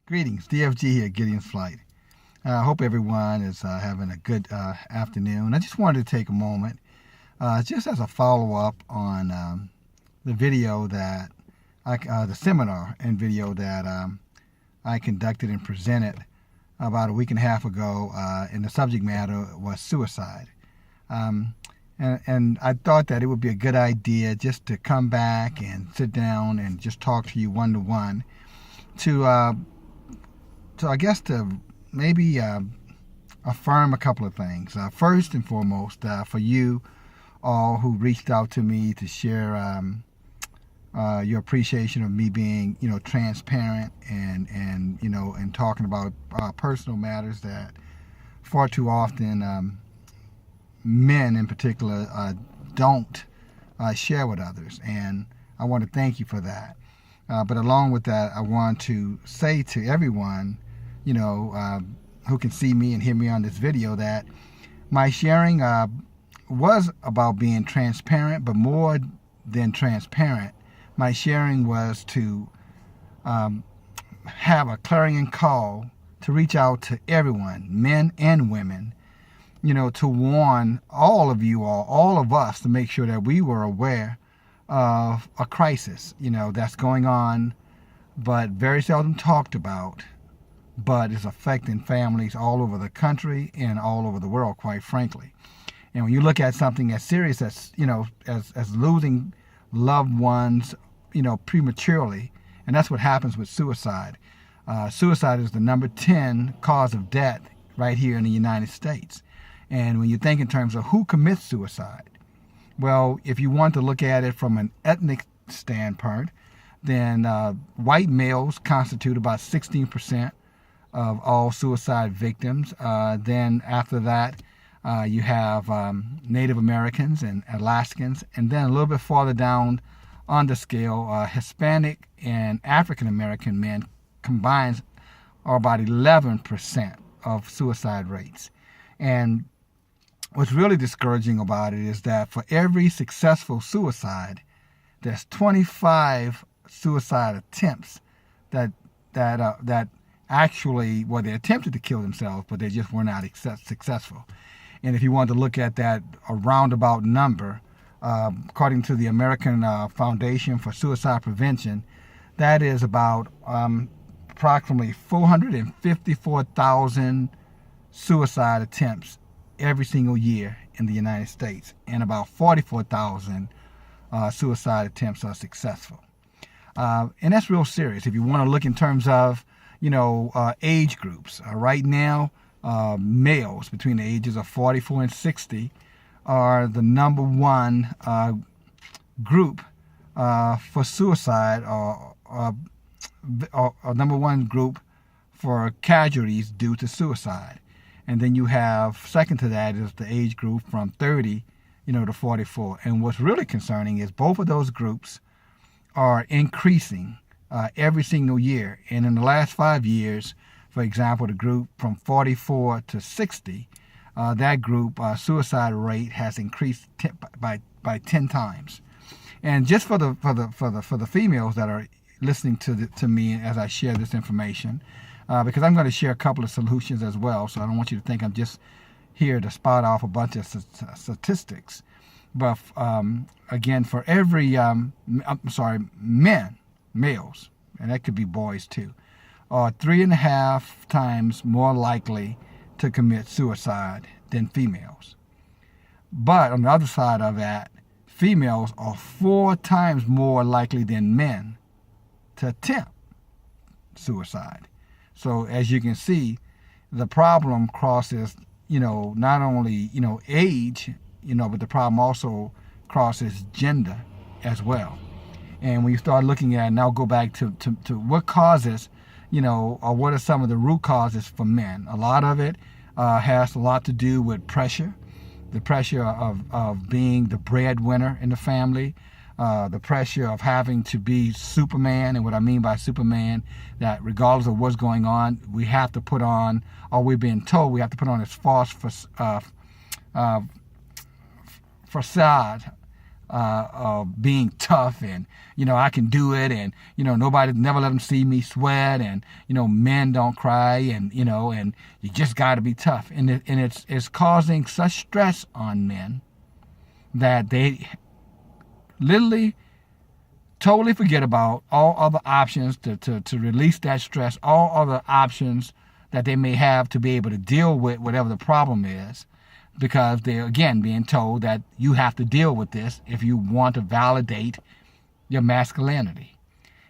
Greetings, DFG here, Gideonsflight. I hope everyone is having a good afternoon. I just wanted to take a moment, just as a follow-up on the video that the seminar and video that I conducted and presented about a week and a half ago, and the subject matter was suicide. And I thought that it would be a good idea just to come back and sit down and just talk to you one-to-one to maybe affirm a couple of things. First and foremost, for you all who reached out to me to share your appreciation of me being, transparent and talking about personal matters that far too often men in particular don't share with others. And I want to thank you for that. But along with that, I want to say to everyone, who can see me and hear me on this video, that my sharing was about being transparent, but more than transparent, my sharing was to have a clarion call to reach out to everyone, men and women, to warn all of you all of us, to make sure that we were aware of a crisis, that's going on, but very seldom talked about, but is affecting families all over the country and all over the world, quite frankly. And when you look at something as serious as, as losing loved ones, prematurely, and that's what happens with suicide. Suicide is the number 10 cause of death right here in the United States. And when you think in terms of who commits suicide, well, if you want to look at it from an ethnic standpoint, then white males constitute about 16% of all suicide victims. Then after that, you have Native Americans and Alaskans, and then a little bit farther down on the scale, Hispanic and African American men combined are about 11% of suicide rates. And what's really discouraging about it is that for every successful suicide, there's 25 suicide attempts that actually, well, they attempted to kill themselves, but they just were not successful. And if you want to look at that, a roundabout number, according to the American Foundation for Suicide Prevention, that is about approximately 454,000 suicide attempts every single year in the United States, and about 44,000 suicide attempts are successful. And that's real serious. If you want to look in terms of age groups. Right now, males between the ages of 44 and 60 are the number one group for suicide, or number one group for casualties due to suicide. And then you have, second to that is the age group from 30, to 44. And what's really concerning is both of those groups are increasing every single year. And in the last 5 years, for example, the group from 44 to 60, that group suicide rate has increased by 10 times. And just for the females that are listening to me as I share this information, because I'm going to share a couple of solutions as well, so I don't want you to think I'm just here to spout off a bunch of statistics. But again, for every males, and that could be boys too, are 3.5 times more likely to commit suicide than females. But on the other side of that, females are 4 times more likely than men to attempt suicide. So as you can see, the problem crosses, not only, age, but the problem also crosses gender as well. And when you start looking at, now go back to what causes, or what are some of the root causes for men. A lot of it has a lot to do with pressure, the pressure of being the breadwinner in the family, the pressure of having to be Superman. And what I mean by Superman, that regardless of what's going on, we have to put on, or we're being told we have to put on this false facade being tough and, I can do it, and, nobody never let them see me sweat, and, men don't cry, and, and you just got to be tough. And it's causing such stress on men that they literally totally forget about all other options to release that stress, all other options that they may have to be able to deal with whatever the problem is, because they're, again, being told that you have to deal with this if you want to validate your masculinity.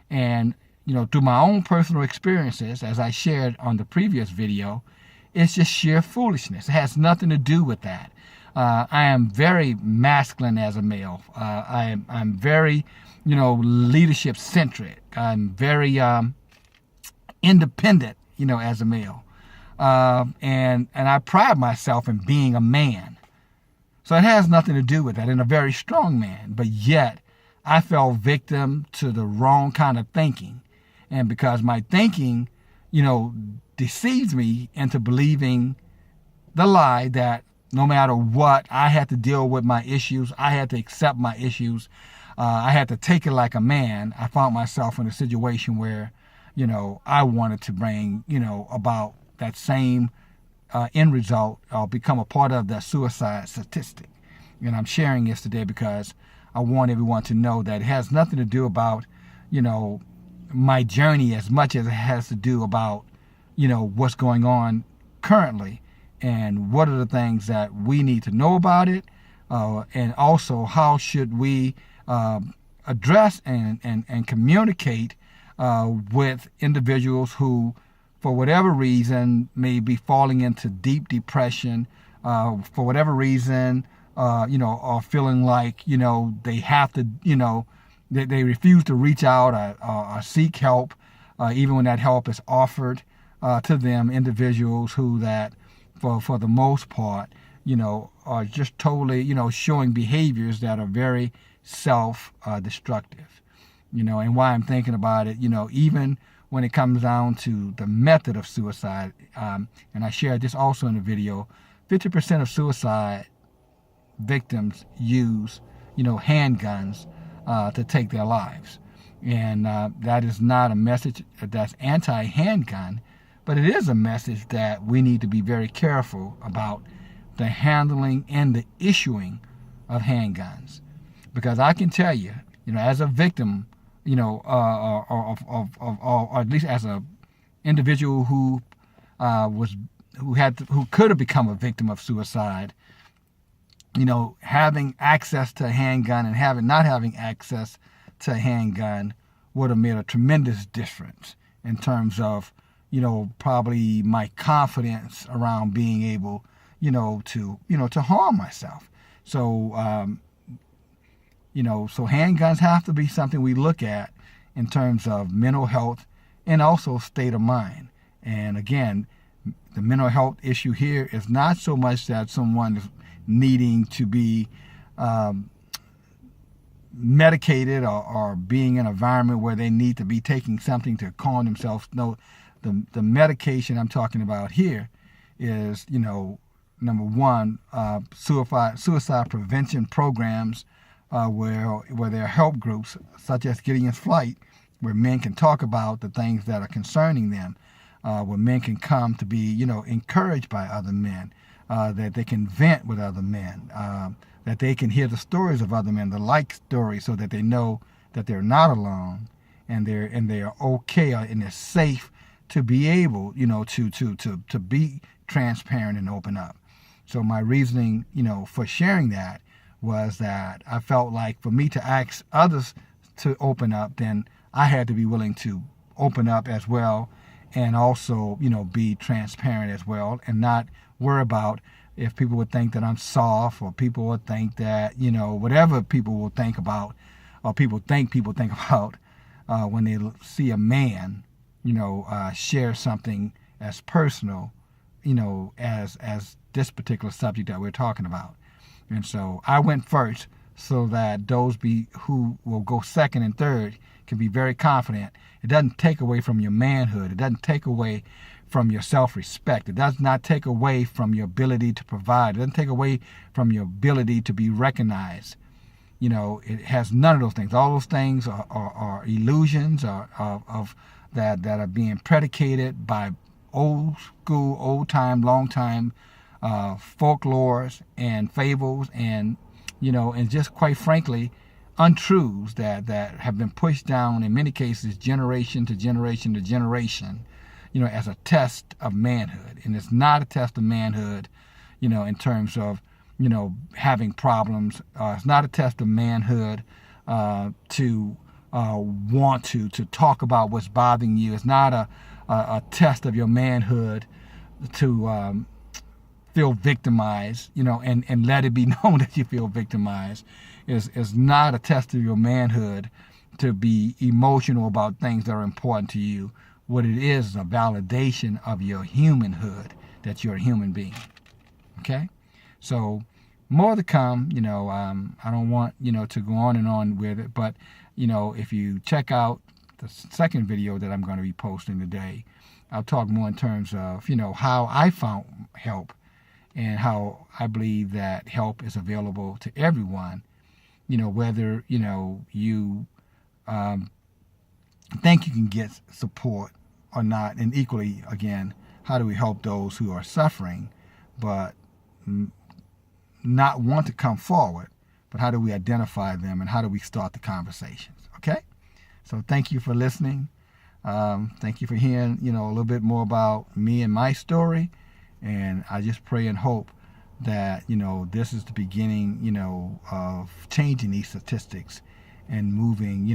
And, through my own personal experiences, as I shared on the previous video, it's just sheer foolishness. It has nothing to do with that. I am very masculine as a male. I'm very, leadership centric. I'm very independent, as a male. And I pride myself in being a man. So it has nothing to do with that, and a very strong man. But yet, I fell victim to the wrong kind of thinking. And because my thinking, deceives me into believing the lie that no matter what, I had to deal with my issues. I had to accept my issues. I had to take it like a man. I found myself in a situation where, I wanted to bring, about that same end result, become a part of the suicide statistic. And I'm sharing this today because I want everyone to know that it has nothing to do about, my journey as much as it has to do about, what's going on currently and what are the things that we need to know about it, and also how should we address and communicate with individuals who, for whatever reason, may be falling into deep depression, for whatever reason, are feeling like, they have to, they refuse to reach out or seek help, even when that help is offered to them, individuals who that, for the most part, are just totally, showing behaviors that are very self-destructive, and why I'm thinking about it, even when it comes down to the method of suicide, and I shared this also in the video, 50% of suicide victims use, handguns to take their lives. And that is not a message that's anti-handgun, but it is a message that we need to be very careful about the handling and the issuing of handguns. Because I can tell you, as a victim, or at least as a individual who could have become a victim of suicide, having access to a handgun and not having access to a handgun would have made a tremendous difference in terms of, probably my confidence around being able, to harm myself. So, so handguns have to be something we look at in terms of mental health and also state of mind. And again, the mental health issue here is not so much that someone is needing to be medicated or being in an environment where they need to be taking something to calm themselves. No, the medication I'm talking about here is, number one, suicide prevention programs, where there are help groups such as Gideonsflight, where men can talk about the things that are concerning them, where men can come to be, encouraged by other men, that they can vent with other men, that they can hear the stories of other men, the like stories, so that they know that they're not alone and they are okay and they're safe to be able, to be transparent and open up. So my reasoning, for sharing that was that I felt like for me to ask others to open up, then I had to be willing to open up as well, and also, be transparent as well, and not worry about if people would think that I'm soft, or people would think that, whatever people will think about, or people think about when they see a man, share something as personal, as this particular subject that we're talking about. And so I went first so that those who will go second and third can be very confident. It doesn't take away from your manhood. It doesn't take away from your self-respect. It does not take away from your ability to provide. It doesn't take away from your ability to be recognized. it has none of those things. All those things are illusions of that are being predicated by old school, old time, long time folklores and fables, and and just quite frankly, untruths that have been pushed down in many cases generation to generation to generation, as a test of manhood. And it's not a test of manhood, in terms of having problems. It's not a test of manhood to want to talk about what's bothering you. It's not a test of your manhood to feel victimized, and let it be known that you feel victimized. Is not a test of your manhood to be emotional about things that are important to you. What it is a validation of your humanhood, that you're a human being. Okay? So more to come. I don't want, to go on and on with it, but, if you check out the second video that I'm going to be posting today, I'll talk more in terms of, how I found help and how I believe that help is available to everyone, whether, you think you can get support or not. And equally, again, how do we help those who are suffering but not want to come forward, but how do we identify them and how do we start the conversations? Okay? So thank you for listening. Thank you for hearing, a little bit more about me and my story. And I just pray and hope that, this is the beginning, of changing these statistics and moving,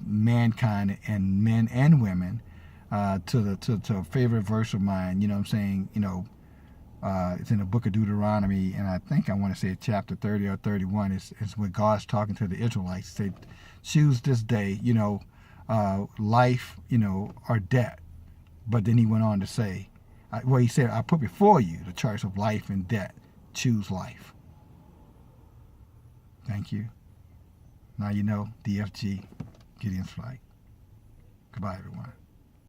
mankind and men and women to a favorite verse of mine. I'm saying, it's in the book of Deuteronomy, and I think I want to say chapter 30 or 31. It's when God's talking to the Israelites. He said, choose this day, life, or death. But then he went on to say, he said, I put before you the choice of life and death. Choose life. Thank you. Now DFG, Gideonsflight. Goodbye, everyone.